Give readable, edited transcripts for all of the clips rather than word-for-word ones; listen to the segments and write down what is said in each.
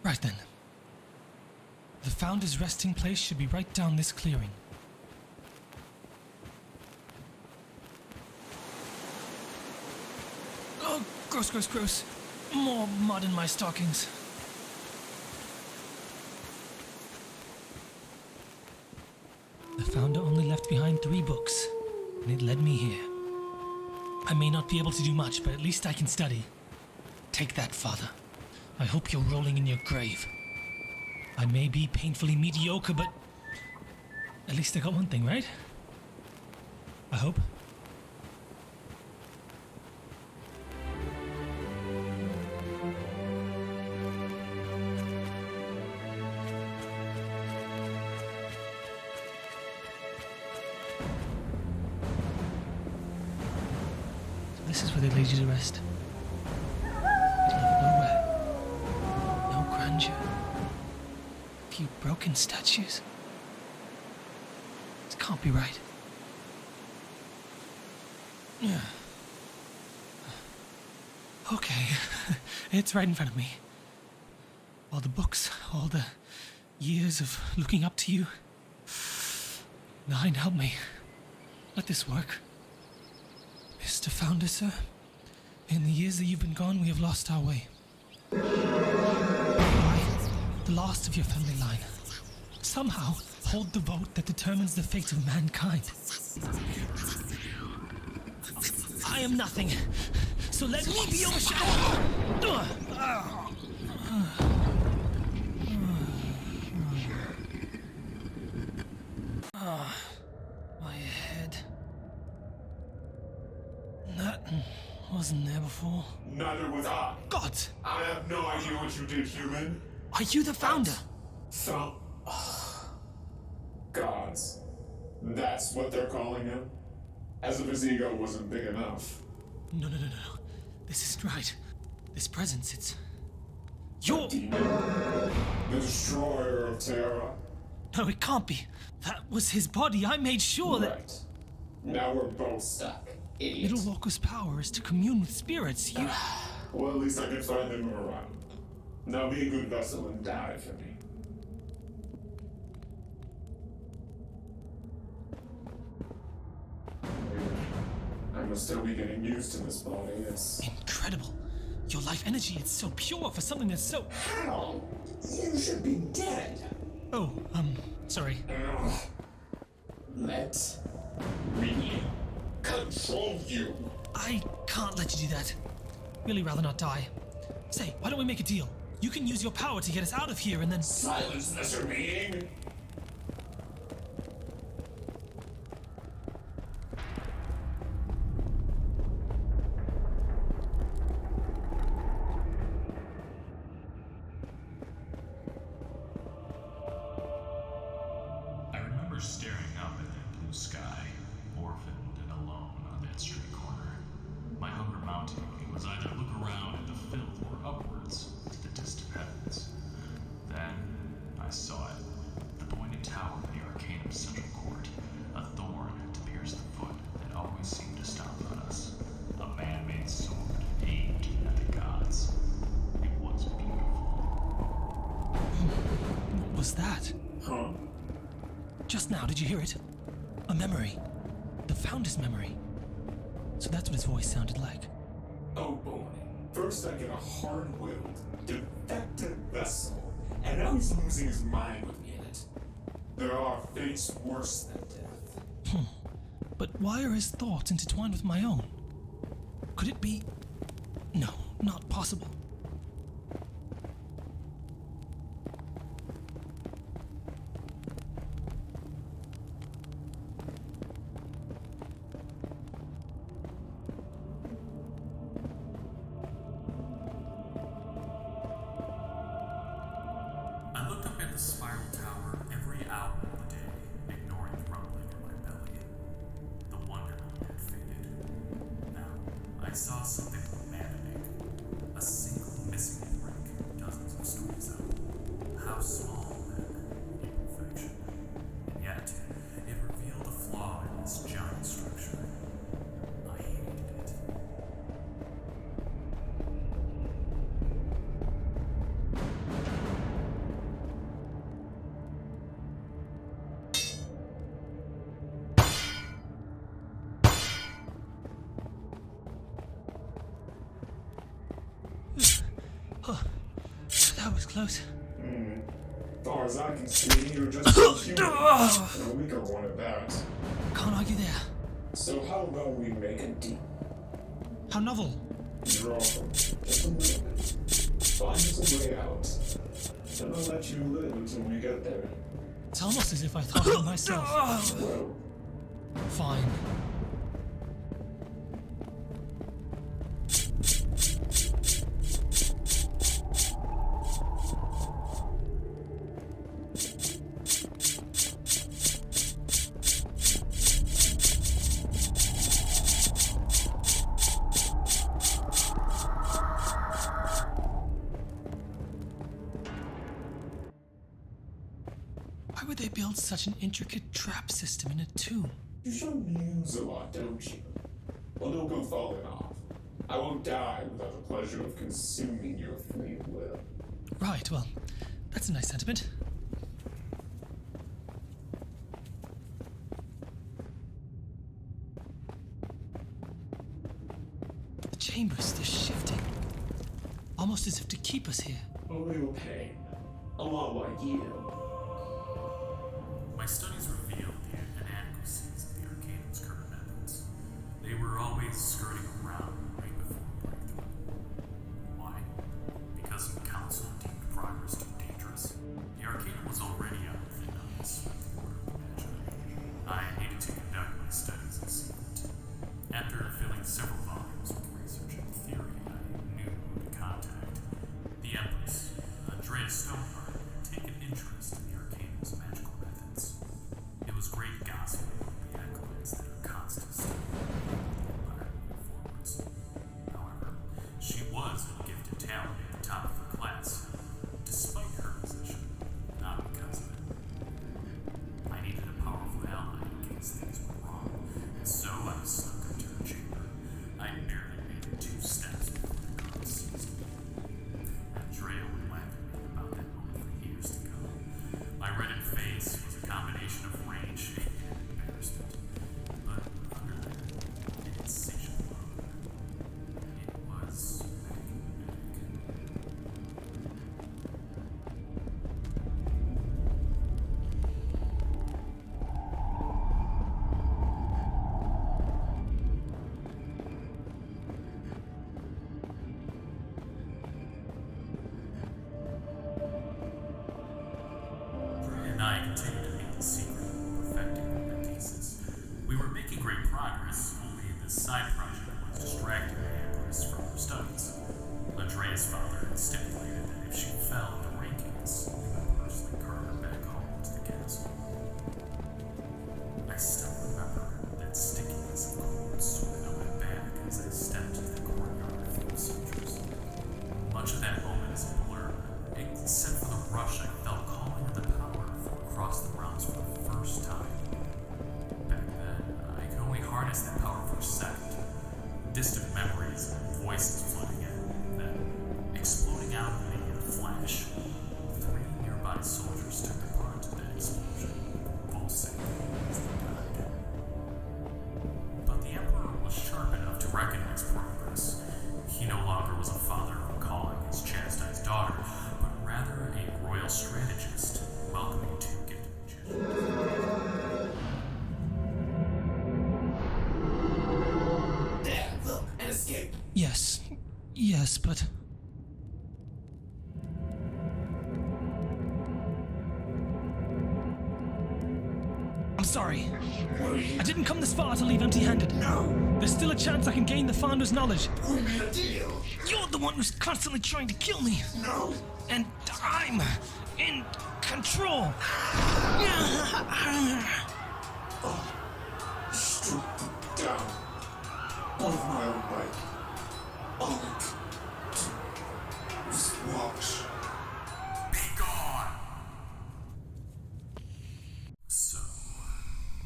Right then. The Founder's resting place should be right down this clearing. Oh, gross, gross, gross. More mud in my stockings. The Founder only left behind 3 books, and it led me here. I may not be able to do much, but at least I can study. Take that, Father. I hope you're rolling in your grave. I may be painfully mediocre, but at least I got one thing, right? I hope. This is where they laid you to rest. Middle of nowhere. No grandeur. A few broken statues. This can't be right. Okay, it's right in front of me. All the books, all the years of looking up to you. Nine, help me. Let this work. Mr. Founder, sir, in the years that you've been gone, we have lost our way. I, the last of your family line, somehow hold the vote that determines the fate of mankind. I am nothing, so let me be overshadowed. My head. That wasn't there before. Neither was I. God! I have no idea what you did, human. Are you the Founder? Some gods. That's what they're calling him? As if his ego wasn't big enough. No. This isn't right. This presence, it's... You're... Demon? The destroyer of Terra? No, it can't be. That was his body. I made sure that... Right. Now we're both stuck. Idiot. Middlewalker's power is to commune with spirits. You... Well, at least I can find them around. Now be a good vessel and die for me. I must still be getting used to this body. It's Incredible. Your life energy, it's so pure for something that's so... How? You should be dead. Oh, sorry. Let me control you. I can't let you do that. Really rather not die. Say, why don't we make a deal? You can use your power to get us out of here and then... Silence, lesser being. I remember staring up at that blue sky, orphaned and alone on that street corner. My hunger mounting, it was either look around at the filth or upwards to the distant heavens. Then I saw it, the pointed tower of the Arcanum's central court, a thorn to pierce the foot that always seemed to stomp on us. A man-made sword aimed at the gods. It was beautiful. What was that? Huh? Just now, did you hear it? A memory. The Founder's memory. So that's what his voice sounded like. Oh boy. First I get a hard-willed, defective vessel, and now he's losing his mind with me in it. There are fates worse than death. But why are his thoughts intertwined with my own? Could it be... No, not possible. I looked up at the spiral tower every hour of the day, ignoring the rumbling in my belly. The wonderment had faded. Now, I saw something maddening. A single missing brick, dozens of stories out. How small, then, imperfection. And yet, it revealed a flaw in this giant structure. I hated it. That was close. Far as I can see, you're just a human. And a weaker one at that. Can't argue there. So how about we make a deal? How novel. You're welcome. Just a moment. Find us a way out. And I'll let you live until we get there. It's almost as if I thought of it myself. Well, Fine. Why would they build such an intricate trap system in a tomb? you show news a lot, don't you? Well, don't go falling off. I won't die without the pleasure of consuming your free will. Right, well, that's a nice sentiment. The chambers, they're shifting. Almost as if to keep us here. A little pain. A lot like you. My studies revealed the inadequacies of the Arcanum's current methods. They were always skirting around right before breakthrough. Why? Because the Council deemed progress too dangerous. The Arcanum was already out of the numbers with the Order of Magi. I needed to conduct my studies in secret. After filling several volumes with research and theory, I knew who to contact. The Empress, Andrea Stoneheart, had taken interest in the Arcanum's magical methods. It was great gossip among the acolytes that her constant study empire moving forwards. However, she was a gifted talent at the top of her class, despite her position, not because of it. I needed a powerful ally in case things went wrong, and so I snuck into her chamber. I barely made it 2 steps before the guards seized me. Andrea would laugh at me about that moment for years to come. My reddened face was a combination of rage and embarrassment, but under that, insatiable hunger. It was magnetic. Dre and I continued to meet the secret of perfecting the thesis. We were making great progress, only this side project was distracting the Empress from her studies. Andrea's father had stipulated that if she fell in the rankings, he would personally cart her back home to the castle. I still remember that stickiness of cold sweat on my back as I stepped into the courtyard full of soldiers. Much of that moment is a blur, except for the rush I felt calling on the power from across the realms for the first time. Back then, I could only harness that power for a second. Distant memories and voices flooding in, then exploding out of me in a flash. 3 nearby soldiers took part in that explosion, both saved as they died. But the Emperor was sharp enough to recognize progress. He no longer was a father recalling his chastised daughter, but rather a royal strategist welcoming 2 gifted magicians. There, look, an escape. Yes, but... I'm sorry. I didn't come this far to leave empty-handed. No, There's still a chance I can gain the Founder's knowledge. we made a deal. You're the one who's constantly trying to kill me. No, And I'm in control. stoop down. One of my own bike. All it. Just watch. Be gone! So,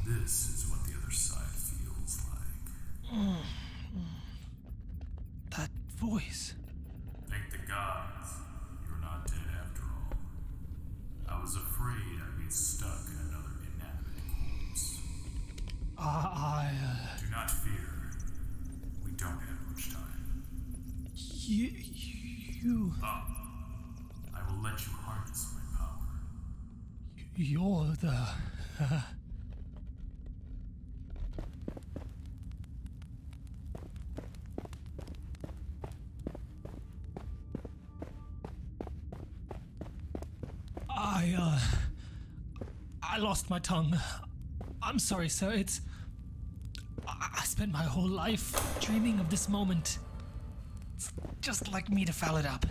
this is what the other side feels like. That voice. Thank the gods, you're not dead after all. I was afraid I'd be stuck in another inanimate corpse. I Do not fear. We don't have much time. you... Up. let you harness my power. You're the... I lost my tongue. I'm sorry, sir. I spent my whole life dreaming of this moment. It's just like me to foul it up.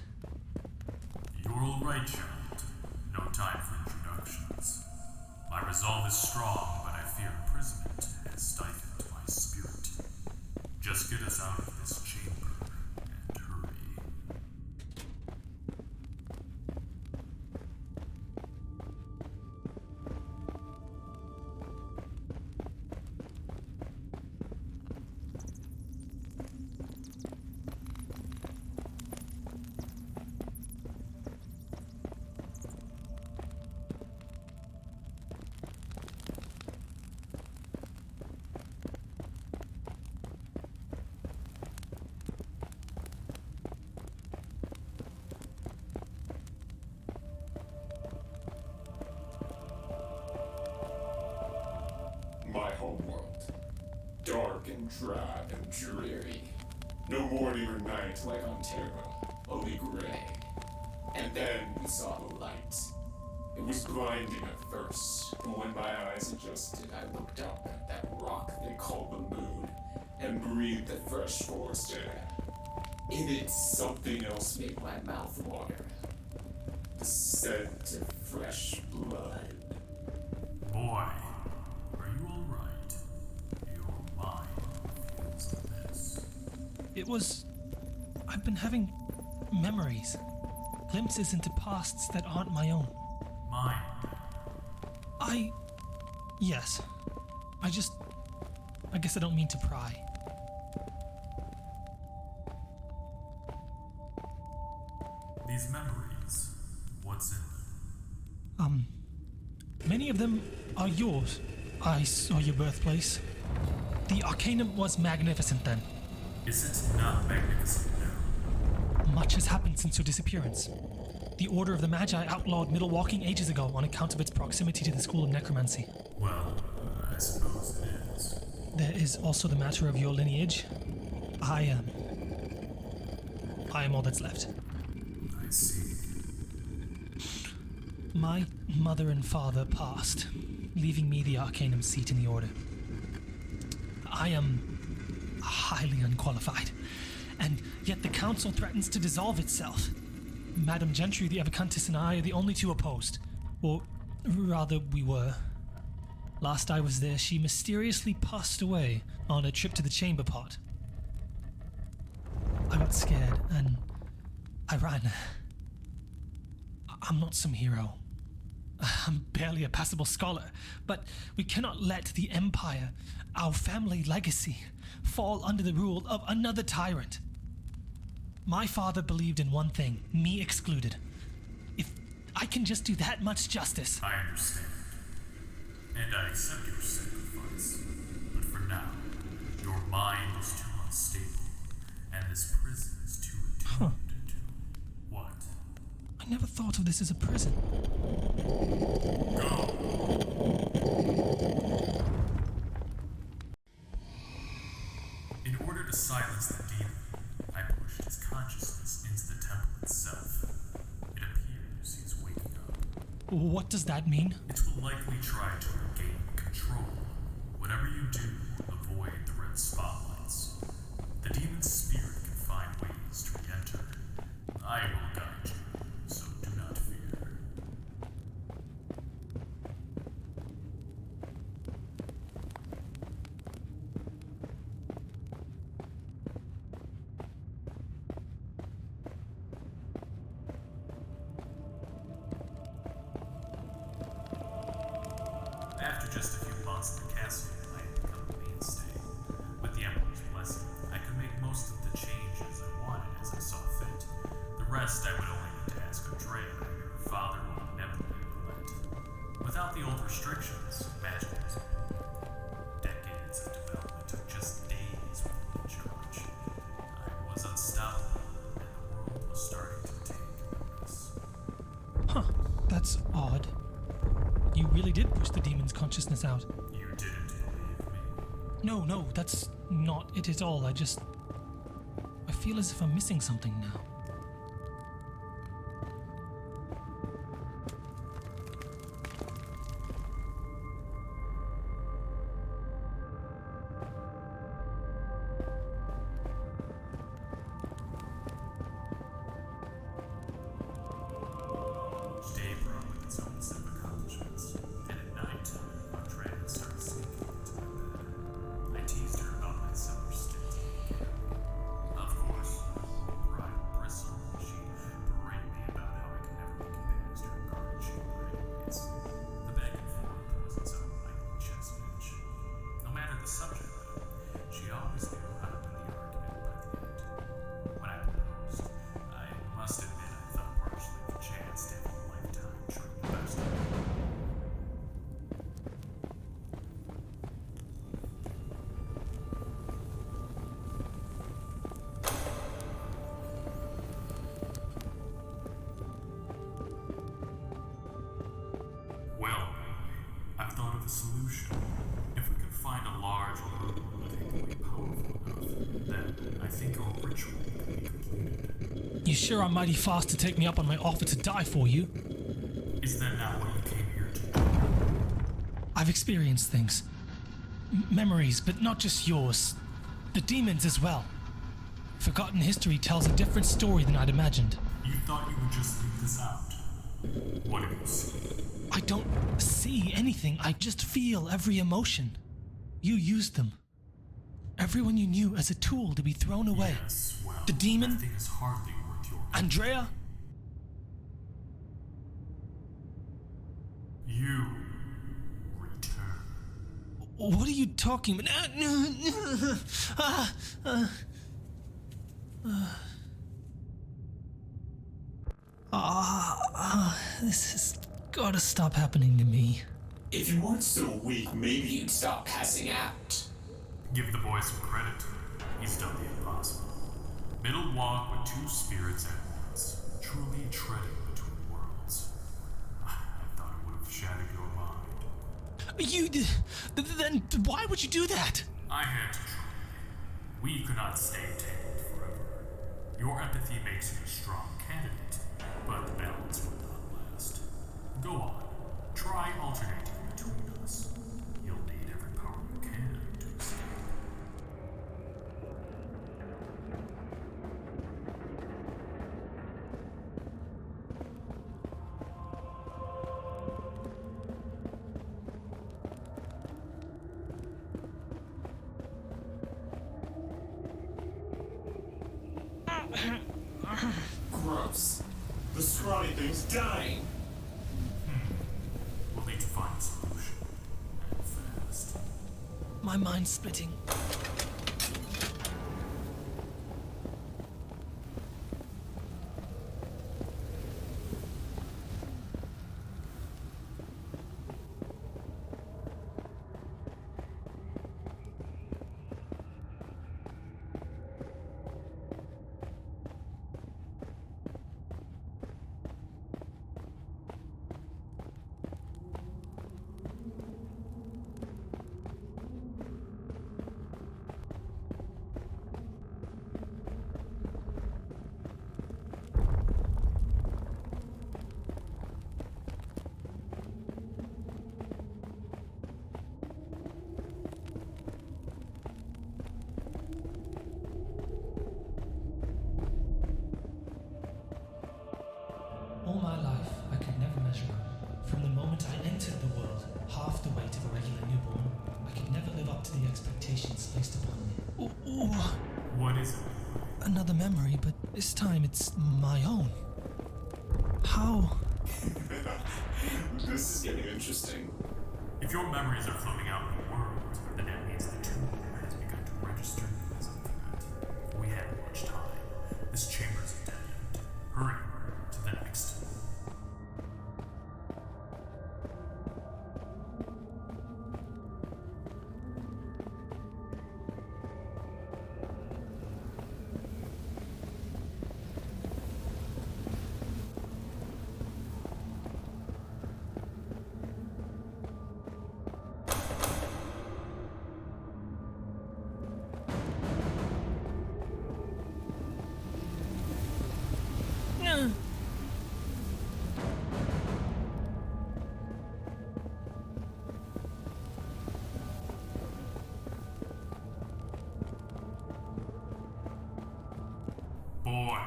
You're all right, child. No time for introductions. My resolve is strong, but I fear imprisonment has stifled my spirit. Just get us out of this chamber and hurry. My homeworld. Dark and drab and dreary. No morning or night like on Terra, only gray. And then we saw the light. It was blinding at first, but when my eyes adjusted, I looked up at that rock they call the moon and breathed the fresh forest air. In it, something else made my mouth water. The scent of fresh blood. Boy, are you all right? Your mind feels a mess. It was... I've been having memories. Glimpses into pasts that aren't my own. Mine. Yes. I guess I don't mean to pry. These memories, what's in them? Many of them are yours. I saw your birthplace. The Arcanum was magnificent then. Is it not magnificent now? Much has happened since your disappearance. The Order of the Magi outlawed Middlewalking ages ago on account of its proximity to the School of Necromancy. Well, I suppose it is. There is also the matter of your lineage. I am all that's left. I see. My mother and father passed, leaving me the Arcanum seat in the Order. I am highly unqualified, and yet the Council threatens to dissolve itself. Madame Gentry, the Evacountess, and I are the only two opposed. Or rather, we were. Last I was there, she mysteriously passed away on a trip to the chamber pot. I got scared, and I ran. I'm not some hero. I'm barely a passable scholar, but we cannot let the Empire, our family legacy, fall under the rule of another tyrant. My father believed in one thing, me excluded. If I can just do that much justice... I understand. And I accept your sacrifice. But for now, your mind is too unstable, and this prison is too attuned to... What? I never thought of this as a prison. Go! In order to silence the demon, I pushed his consciousness into the temple itself. It appears he's waking up. What does that mean? It will likely try to regain control. Whatever you do, avoid the red spotlights. The demon's spirit can find ways to re-enter. I will guide you, so do not fear. After just a few months in the castle, I had become a mainstay. With the Emperor's blessing, I could make most of the changes I wanted as I saw fit. The rest I would only need to ask Andrea, your father, or Nebula implement. Without the old restrictions, magic was decades of development took just days with me in charge. I was unstoppable, and the world was starting to take notice. really did push the demon's consciousness out. You didn't believe me. No, that's not it at all. I feel as if I'm missing something now. Day brought with its own set of accomplishments, and at night, Andrea started sneaking into my bed. I teased her about my summer stint in camp. Of course, pride bristled when she berated me about how I could never make commands to her guardian chamber anyways. The back and forth was its own nightly chess match. No matter the subject, though, she always knew how to win the argument by the end. When I proposed, I must admit I thought partially of the chance to have a lifetime true best. Well, I've thought of a solution. If we could find a large room capably powerful enough, then I think our ritual could be completed. You sure are mighty fast to take me up on my offer to die for you. Is that not what you came here to do? I've experienced things. Memories, but not just yours. The demons as well. Forgotten history tells a different story than I'd imagined. You thought you would just leave this out. What have you seen? I don't see anything. I just feel every emotion. You used them. Everyone you knew as a tool to be thrown away. Yes, well, The demon? that thing is hardly worth your... Andrea? You return. What are you talking about? This has gotta stop happening to me. If you weren't so weak, maybe you'd stop passing out. Give the boy some credit. He's done the impossible. Middlewalker with two spirits at once, truly treading between worlds. I thought it would have shattered your mind. Then why would you do that? I had to try. We could not stay entangled forever. Your empathy makes you a strong candidate, but the balance will not last. Go on. Try alternating between us. You'll need every power you can to escape. Gross. The scrawny thing's dying. We'll need to find a solution. And fast. My mind's splitting. All my life, I could never measure up. From the moment I entered the world, half the weight of a regular newborn, I could never live up to the expectations placed upon me. Ooh, What is it? another memory, but this time it's my own. How? This is getting interesting. If your memories are floating out in the world, then that means the tool has begun to register as a threat. We haven't much time. This chamber's a dead end. Hurry to the next. Boy,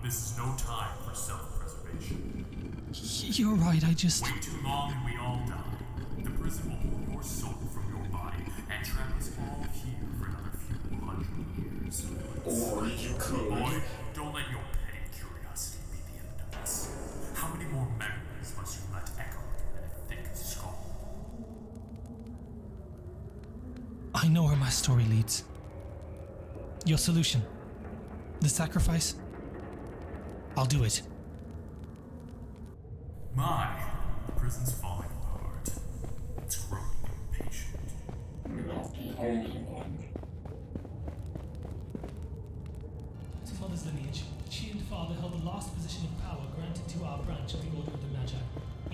this is no time for self-preservation. You're right, I just... Wait too long and we all die. The prison will pull your soul from your body and trap us all here for another few hundred years. Or you could. Boy, don't let your petty curiosity be the end of this. How many more memories must you let echo in a thick skull? I know where my story leads. Your solution. The sacrifice. I'll do it. My, the prison's falling apart. It's growing impatient. You're not the only one. To mother's lineage, she and father held the last position of power granted to our branch of the Order of the Magi.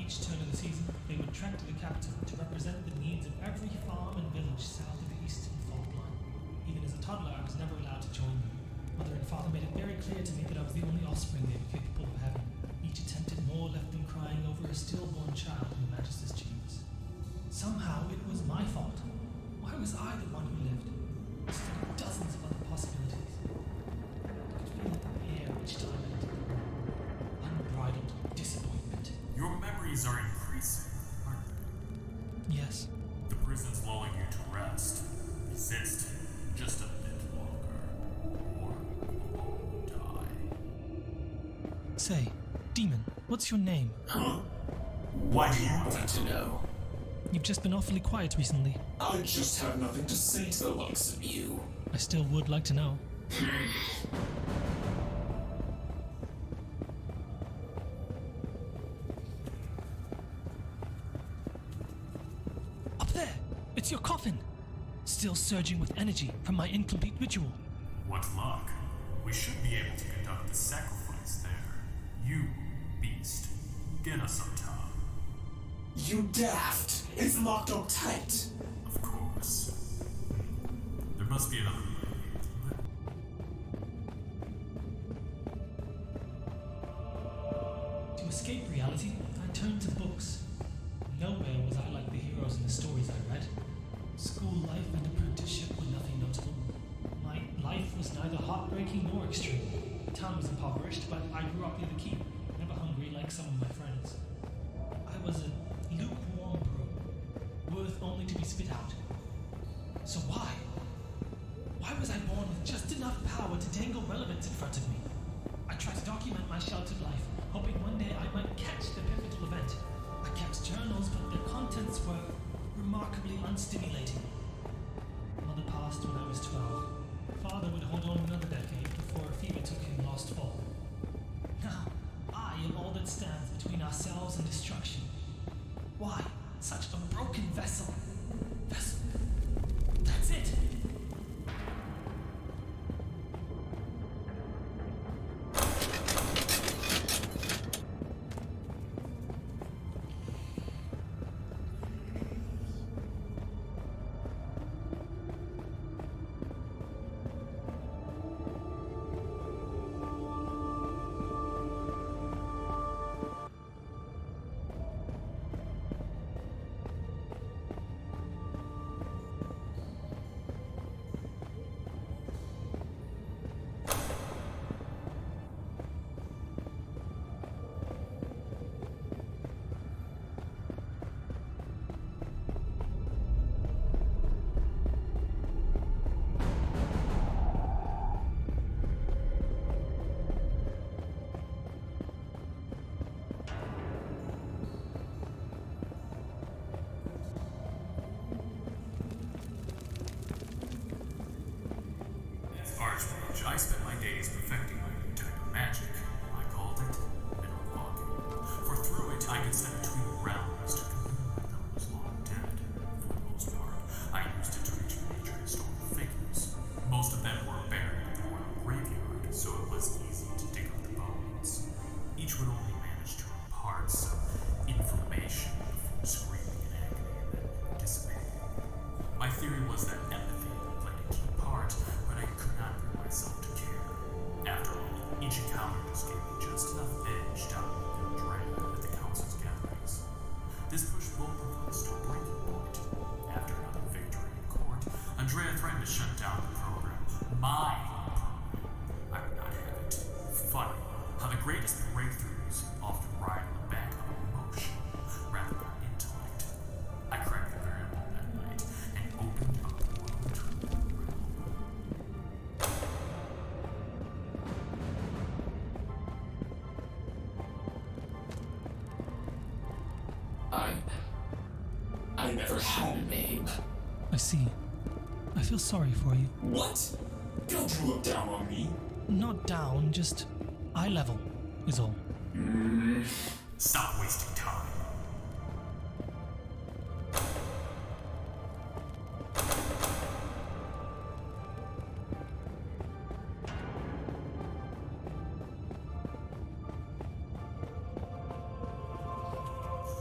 Each turn of the season, they would trek to the capital to represent the needs of every farm and village south of the eastern fault line. Even as a toddler, I was never allowed to join them. Mother and father made it very clear to me that I was the only offspring they were capable of having. Each attempted more left them crying over a stillborn child in the Magis's chambers. Somehow it was my fault. Why was I the one who lived? Instead of dozens of other possibilities. I could feel it in the air each time I entered the room. Unbridled disappointment. Your memories are increasing, aren't they? Yes. The prison's lulling you to rest. Resist just a bit longer, or you will all die. Say, Demon, what's your name? Huh? Why do you Want to know? You've just been awfully quiet recently. I just have nothing to say to the likes of you. I still would like to know. Up there! It's your coffin! Still surging with energy from my incomplete ritual. What luck. We should be able to conduct the sacrifice there. You, beast, get us some time. You daft! It's locked up tight! Of course. There must be another way. To escape reality, I turned to books. Nowhere was I like the heroes in the stories I read. School life and apprenticeship were nothing notable. My life was neither heartbreaking nor extreme. The town was impoverished, but I grew up near the keep, never hungry like some of my friends. I was a lukewarm brew, worth only to be spit out. So why? Why was I born with just enough power to dangle relevance in front of me? I tried to document my sheltered life, hoping one day I might catch the pivotal event. I kept journals, but their contents were remarkably unstimulating. Mother passed when I was 12. Father would hold on another decade before a fever took him last fall. Now, I am all that stands between ourselves and destruction. Why such a broken vessel? Vessel. That's it. Archmage, I spent my days perfecting my new type of magic. I called it Middlewalker. For through it, I could step between realms to commune with those long dead. For the most part, I used it to reach major historical figures. Most of them were buried in the royal graveyard, so it was easy to dig up the bones. Each would only manage to impart some information before screaming in agony and then dissipating. My theory was that empathy played a key part, but I could not bring myself to care. After all, each encounter just gave me just enough edge to outwit their dread at the council's gatherings. This pushed both of us to a breaking point. After another victory in court, Andrea threatened to shut down the program. My program. I would not have it. greatest breakthroughs often ride on the back of emotion rather than intellect. I cracked the variable that night and opened a portal to a new realm. I never had a name. I see. I feel sorry for you. What? Don't you look down on me? Not down, just eye level is all. Stop wasting time.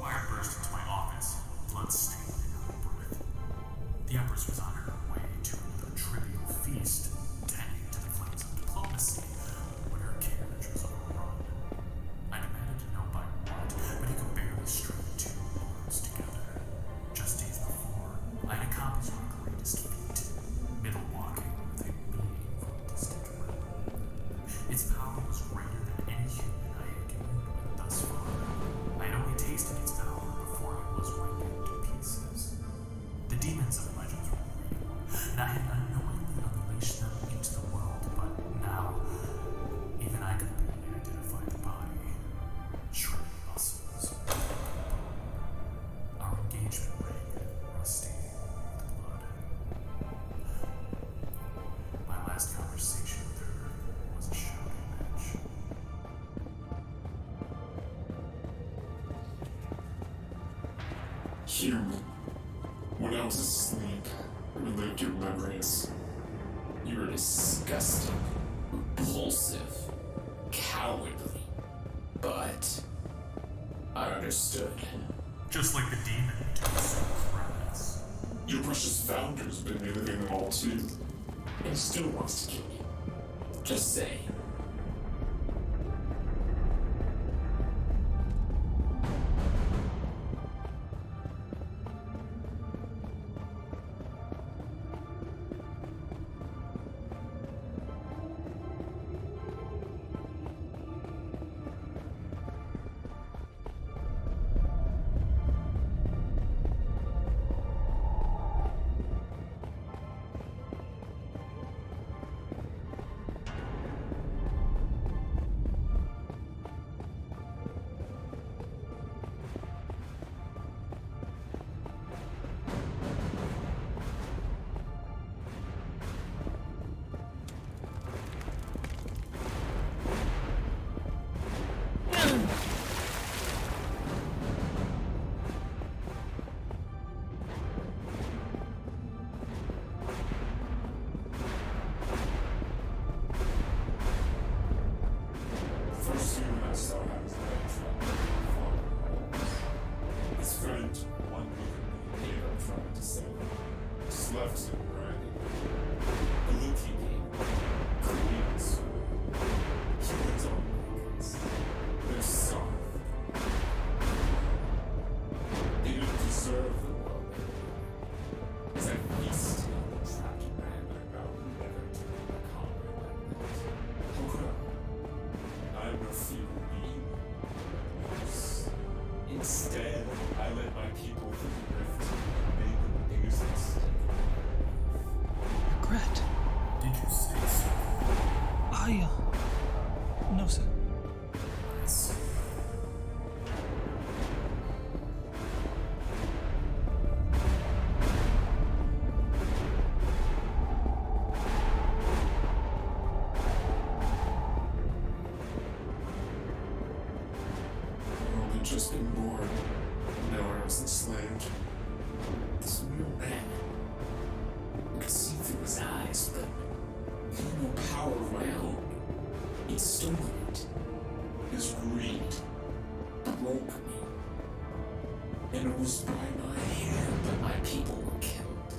Fire burst into my office, blood-stained and out of breath. The Empress was on her way to another trivial feast, tending to the flames of diplomacy, when her carriage was overrun. I demanded to know by what, but he could barely string two words together. Just days before, I had accomplished my greatest feat, Middlewalking with a being from a distant realm. Its power was greater than any human I had communed with thus far. I had only tasted its power before it was rendered to pieces. The demons of legends were real, and I had unknowingly unleashed them into the world, but now, even I could barely identify the body. Shredded muscles. Our engagement ring, rusty with blood. My last conversation with her was a shouting match. Human. When I was asleep, relived your memories. You were disgusting, repulsive, cowardly. But I understood. Just like the demon took so crass. Your precious founder's been reliving them all too. And still wants to kill you. Just saying. First human I saw had his leg trapped in the fallen. His friend, one look at me, gave up trying to save him. Just left him bragging. The look he gave, clean and sweet. Humans are makers. They're soft. They didn't deserve the world they live in. As I feasted on the trapped man, I vowed never to be a comrade like that. How could I? I am no feeble being. Yes. Instead, I led my people through the rift and made the biggest mistake of my life. Regret? Did you say so? No, sir. I see. I've only just been born. Now I was enslaved. This real man. I could see through his eyes, but I had no power of my own. He'd stolen it. His greed broke me. And it was by my hand that my people were killed.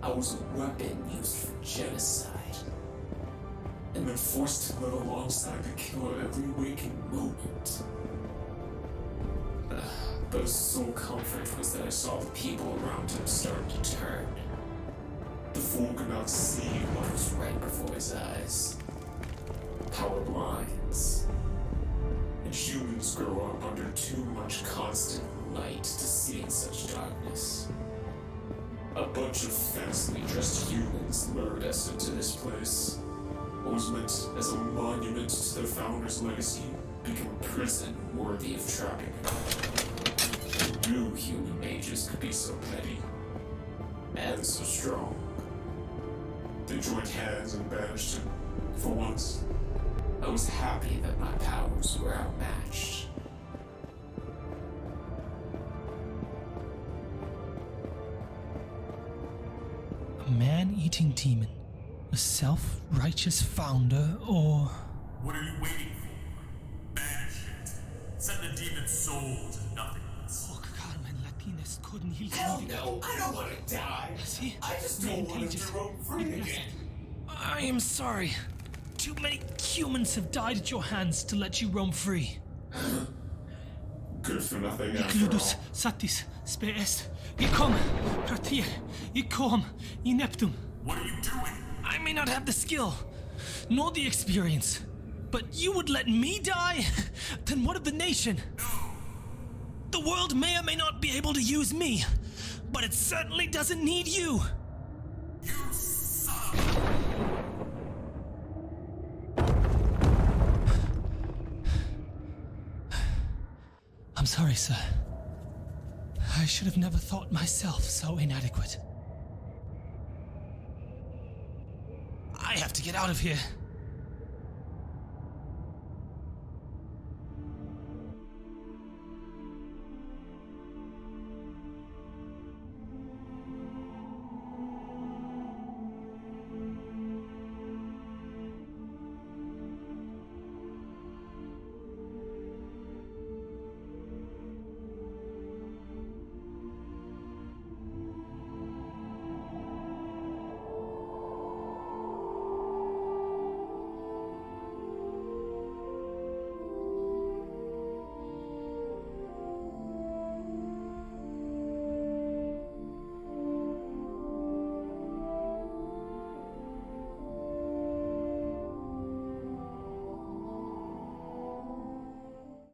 I was a weapon used for genocide. And then forced to live alongside the killer every waking moment. But his sole comfort was that I saw the people around him start to turn. The fool could not see what was right before his eyes. Power blinds. Humans grow up under too much constant light to see in such darkness. A bunch of fancily dressed humans lured us into this place. What was meant as a monument to their founder's legacy became a prison worthy of trapping. New human mages could be so petty and so strong. They joined hands and banished him. For once, I was happy that my powers were outmatched. A man-eating demon, a self-righteous founder, or... What are you waiting for? Banish it. Send the demon's soul to nothingness. Hell no, I don't want to die. See? I just don't want to roam free again. I am sorry. Too many humans have died at your hands to let you roam free. Good for nothing after Gludus, all. satis, spe est. Ikom, pratir, ikom, ineptum. What are you doing? I may not have the skill, nor the experience, but you would let me die? Then what of the nation? The world may or may not be able to use me, but it certainly doesn't need you. You suck! I'm sorry, sir. I should have never thought myself so inadequate. I have to get out of here.